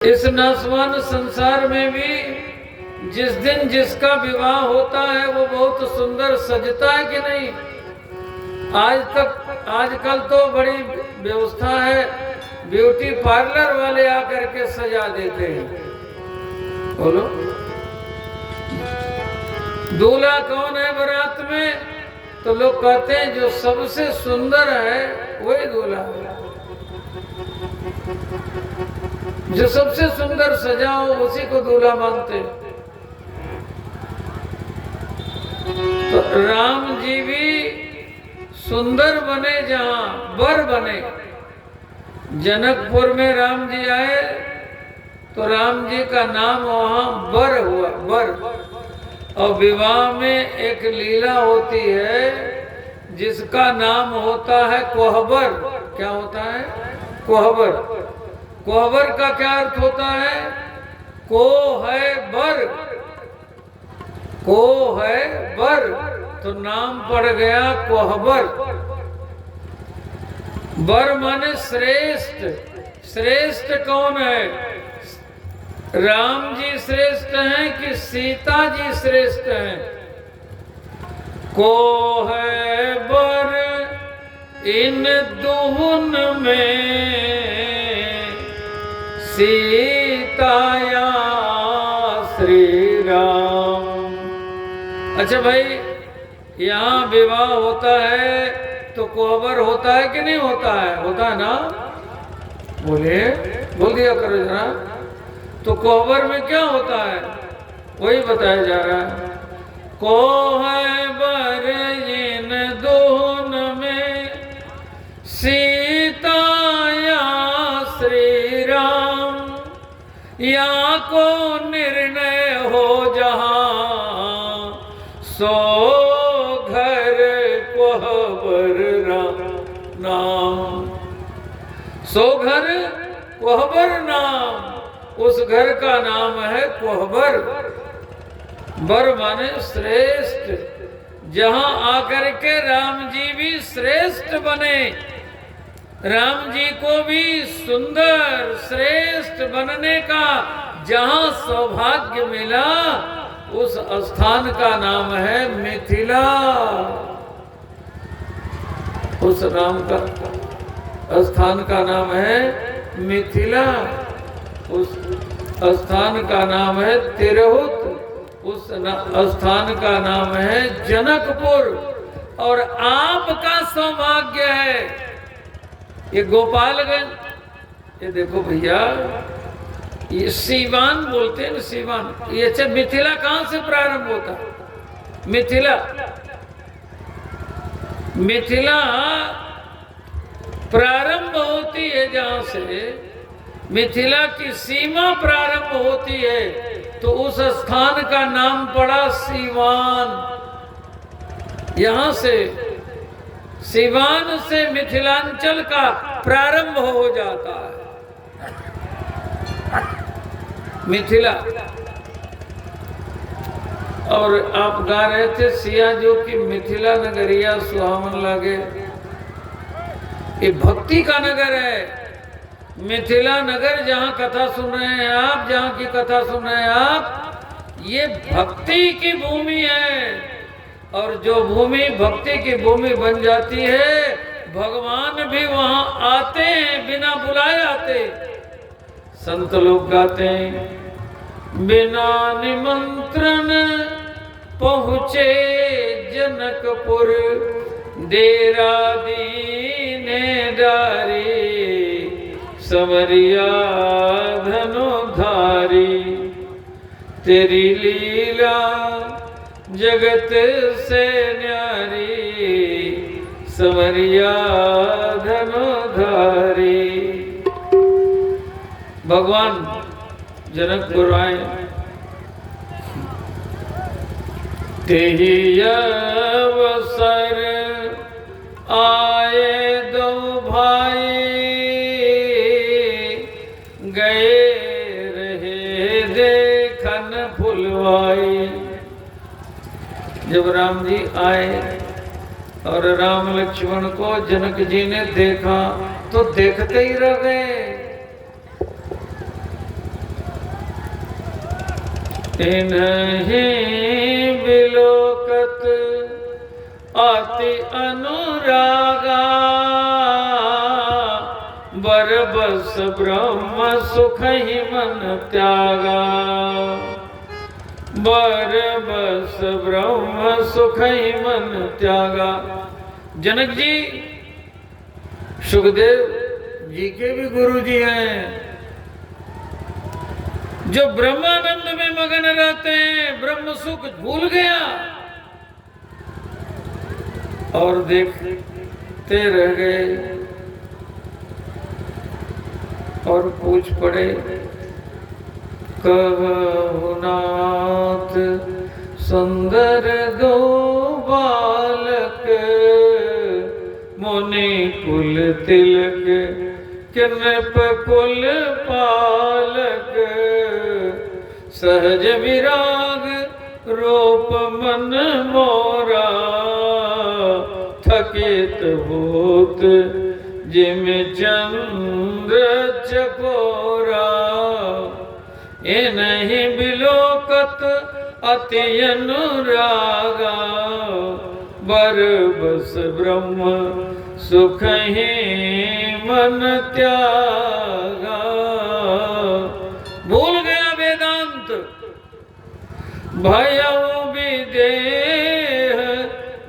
इस नासवान संसार में भी जिस दिन जिसका विवाह होता है वो बहुत सुंदर सजता है कि नहीं। आजकल तो बड़ी व्यवस्था है, ब्यूटी पार्लर वाले आकर के सजा देते हैं। बोलो, दूल्हा कौन है बारात में? तो लोग कहते हैं जो सबसे सुंदर है वही दूल्हा है। जो सबसे सुंदर सजा हो उसी को दूल्हा मानते। तो राम जी भी सुंदर बने, जहां वर बने। जनकपुर में राम जी आए तो राम जी का नाम वहां वर हुआ, वर। और विवाह में एक लीला होती है जिसका नाम होता है कोहबर। क्या होता है? कोहबर। कोहबर का क्या अर्थ होता है? को है बर, को है बर, तो नाम पड़ गया कोहबर। बर माने श्रेष्ठ। श्रेष्ठ कौन है? राम जी श्रेष्ठ हैं कि सीता जी श्रेष्ठ हैं? को है बर इन दुहुन में सीताया श्री राम। अच्छा भाई, यहाँ विवाह होता है तो कोहबर होता है कि नहीं होता है? होता है ना? बोलिए, बोल दिया करो जरा। तो कोहबर में क्या होता है वही बताया जा रहा है। कोहबर इन दोन में सीताया श्री राम, या को निर्णय हो जहां सो घर कोहबर नाम। सो घर कोहबर नाम, उस घर का नाम है कोहबर। बर माने श्रेष्ठ। जहां आकर के राम जी भी श्रेष्ठ बने, राम जी को भी सुंदर श्रेष्ठ बनने का जहां सौभाग्य मिला, उस स्थान का नाम है मिथिला। उस नाम का स्थान का नाम है मिथिला। उस स्थान का नाम है तिरहुत। उस स्थान का नाम है जनकपुर। और आपका सौभाग्य है ये गोपालगंज। ये देखो भैया, ये सीवान बोलते हैं ना, सीवान। ये अच्छा, मिथिला कहां से प्रारंभ होता है? मिथिला, मिथिला प्रारंभ होती है जहां से मिथिला की सीमा प्रारंभ होती है, तो उस स्थान का नाम पड़ा सीवान। यहां से सीवान से मिथिलांचल का प्रारंभ हो जाता है। मिथिला। और आप गा रहे थे सिया जो कि मिथिला नगरिया सुहावन लागे। ये भक्ति का नगर है मिथिला नगर। जहां कथा सुन रहे हैं आप, जहां की कथा सुन रहे हैं आप, ये भक्ति की भूमि है। और जो भूमि भक्ति की भूमि बन जाती है, भगवान भी वहां आते हैं, बिना बुलाए आते। संत लोग गाते हैं, बिना निमंत्रण पहुँचे जनकपुर, डेरा दीने डारी, समरिया धनुधारी। तेरी लीला जगत से न्यारी, समरिया धनुधारी। भगवान जनकपुर आए, तेही अवसर आए दो भाई, गए रहे देखन फुलवाई। जब राम जी आए और राम लक्ष्मण को जनक जी ने देखा तो देखते ही रह गए। इन्हीं बिलोकत अति अनुरागा बरबस ब्रह्म सुख ही मन त्यागा बरबस ब्रह्म सुख ही मन त्यागा। जनक जी सुखदेव जी के भी गुरु जी हैं जो ब्रह्मानंद में मगन रहते हैं, ब्रह्म सुख भूल गया और देखते रह गए और पूछ पड़े कहु नाथ सुंदर दो बालक मुनि कुल तिलक किनप कुल पालक सहज विराग रूप मन मोरा थकित होत जिम चंद्र चकोरा इन्हीं बिलोकत अति अनुरागा बरबस ब्रह्म सुख ही मन त्यागा। भूल गया वेदांत भयउ विदेह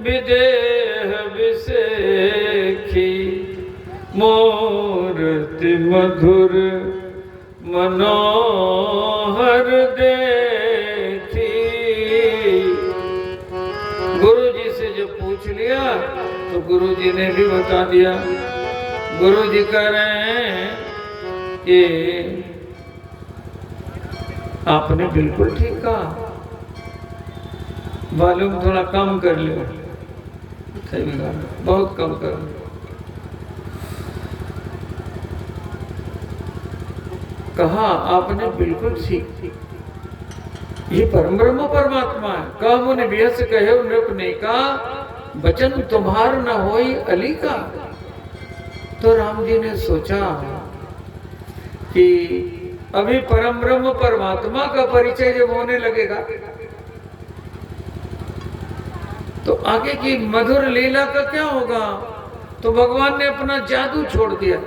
विदेह विसेखी मूर्ति मधुर मनोहर देखी। गुरु जी से जब पूछ लिया तो गुरु जी ने भी बता दिया। गुरु जी कह रहे हैं कि आपने बिल्कुल ठीक कहा, वॉल्यूम थोड़ा कम कर लियो, बहुत कम कर। कहा आपने बिल्कुल ठीक, ये परम ब्रह्म परमात्मा है। कहा मुनि व्यस कहे नृप ने का वचन तुम्हार न होई अली का। तो राम जी ने सोचा कि अभी परम ब्रह्म परमात्मा का परिचय जब होने लगेगा तो आगे की मधुर लीला का क्या होगा। तो भगवान ने अपना जादू छोड़ दिया।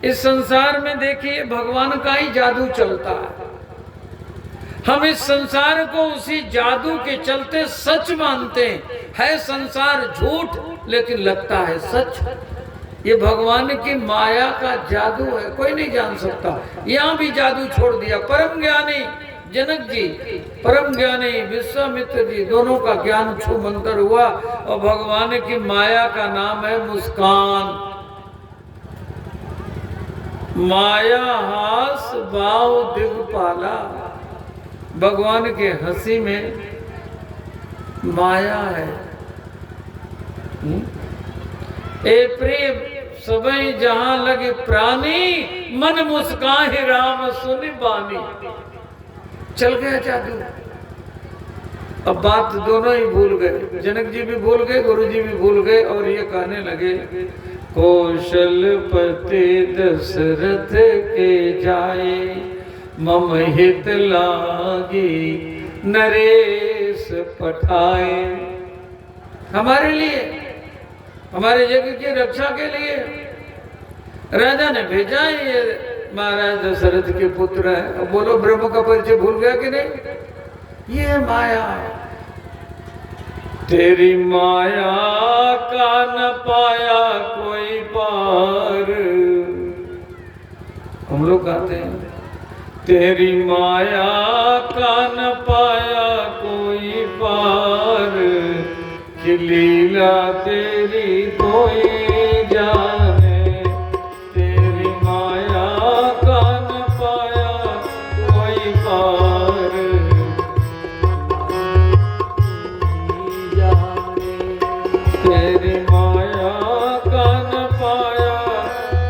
इस संसार में देखिए भगवान का ही जादू चलता है। हम इस संसार को उसी जादू के चलते सच मानते हैं। है संसार झूठ लेकिन लगता है सच। ये भगवान की माया का जादू है, कोई नहीं जान सकता। यहाँ भी जादू छोड़ दिया। परम ज्ञानी जनक जी, परम ज्ञानी विश्वामित्र जी, दोनों का ज्ञान छू मंतर हुआ और भगवान की माया का नाम है मुस्कान। माया हास बाव दिगपाला। भगवान के हंसी में माया है। ए प्रेम सबई जहां लगे प्राणी मन मुस्काहि राम सुनि बानी। चल गया जादू। अब बात दोनों ही भूल गए, जनक जी भी भूल गए, गुरु जी भी भूल गए और ये कहने लगे कौशलपति दशरथ के जाए मम हित लागी नरेश पठाए। हमारे लिए, हमारे जग की रक्षा के लिए राजा ने भेजा। ये महाराज दशरथ के पुत्र है। अब बोलो ब्रह्म का परिचय भूल गया कि नहीं। ये माया, तेरी माया का न पाया कोई पार। हम लोग गाते हैं तेरी माया का न पाया कोई पार कि लीला तेरी कोई जाने। तेरी माया का न पाया कोई पार जाने। तेरी माया का न पाया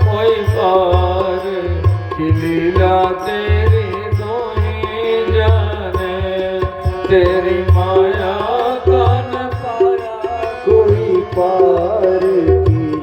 कोई पार कि लीला तेरी कोई जाने। तेरी माया का न पाया कोई पार की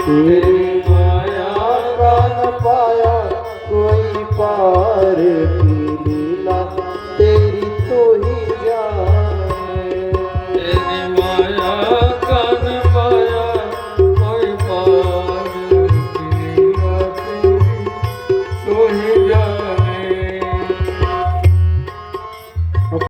ते